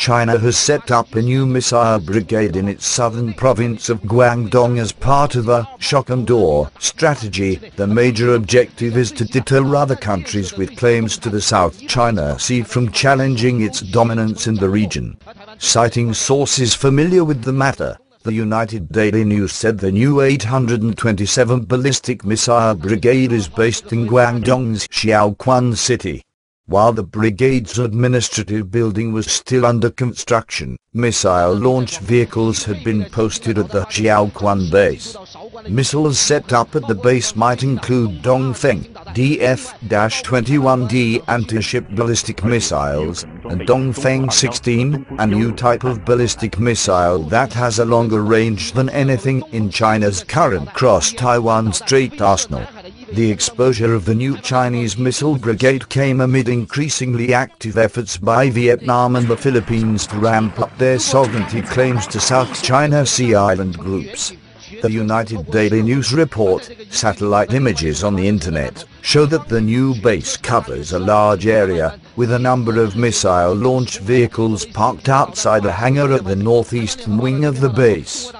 China has set up a new missile brigade in its southern province of Guangdong as part of a shock and awe strategy. The major objective is to deter other countries with claims to the South China Sea from challenging its dominance in the region. Citing sources familiar with the matter, the United Daily News said the new 827 Ballistic Missile Brigade is based in Guangdong's Xiaoquan city. While the brigade's administrative building was still under construction, missile launch vehicles had been posted at the Xiaoquan base. Missiles set up at the base might include Dongfeng DF-21D anti-ship ballistic missiles, and Dongfeng 16, a new type of ballistic missile that has a longer range than anything in China's current cross-Taiwan Strait arsenal. The exposure of the new Chinese missile brigade came amid increasingly active efforts by Vietnam and the Philippines to ramp up their sovereignty claims to South China Sea island groups. The United Daily News report, satellite images on the internet, show that the new base covers a large area, with a number of missile launch vehicles parked outside a hangar at the northeastern wing of the base.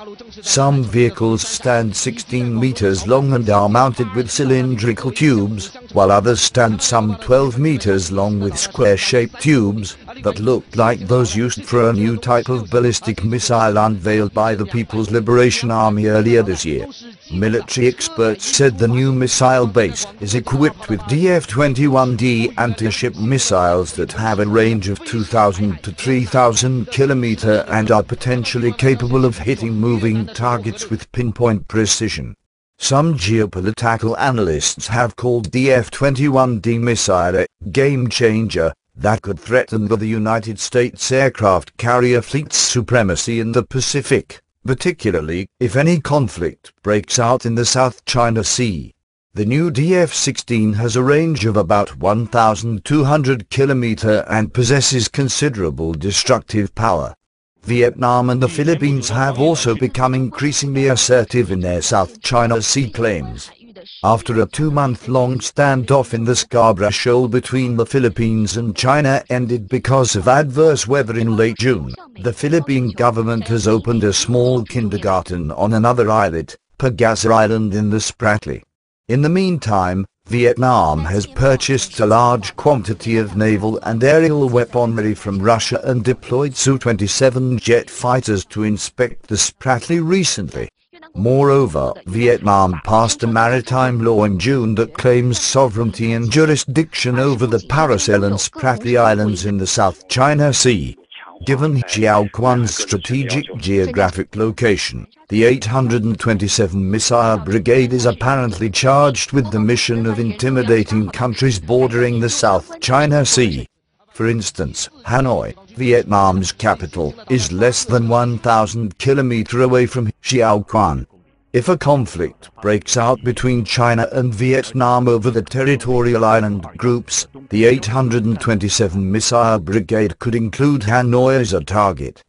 Some vehicles stand 16 meters long and are mounted with cylindrical tubes, while others stand some 12 meters long with square-shaped tubes that look like those used for a new type of ballistic missile unveiled by the People's Liberation Army earlier this year. Military experts said the new missile base is equipped with DF-21D anti-ship missiles that have a range of 2,000 to 3,000 kilometers and are potentially capable of hitting moving targets with pinpoint precision. Some geopolitical analysts have called DF-21D missile a game changer that could threaten the United States aircraft carrier fleet's supremacy in the Pacific, particularly if any conflict breaks out in the South China Sea. The new DF-16 has a range of about 1,200 kilometers and possesses considerable destructive power. Vietnam and the Philippines have also become increasingly assertive in their South China Sea claims. After a 2-month-long standoff in the Scarborough Shoal between the Philippines and China ended because of adverse weather in late June, the Philippine government has opened a small kindergarten on another islet, Pagasa Island in the Spratly. In the meantime, Vietnam has purchased a large quantity of naval and aerial weaponry from Russia and deployed Su-27 jet fighters to inspect the Spratly recently. Moreover, Vietnam passed a maritime law in June that claims sovereignty and jurisdiction over the Paracel and Spratly Islands in the South China Sea. Given Xiaoquan's strategic geographic location, the 827 Missile Brigade is apparently charged with the mission of intimidating countries bordering the South China Sea. For instance, Hanoi, Vietnam's capital, is less than 1,000 kilometers away from Xiaoquan. If a conflict breaks out between China and Vietnam over the territorial island groups, the 827 Missile Brigade could include Hanoi as a target.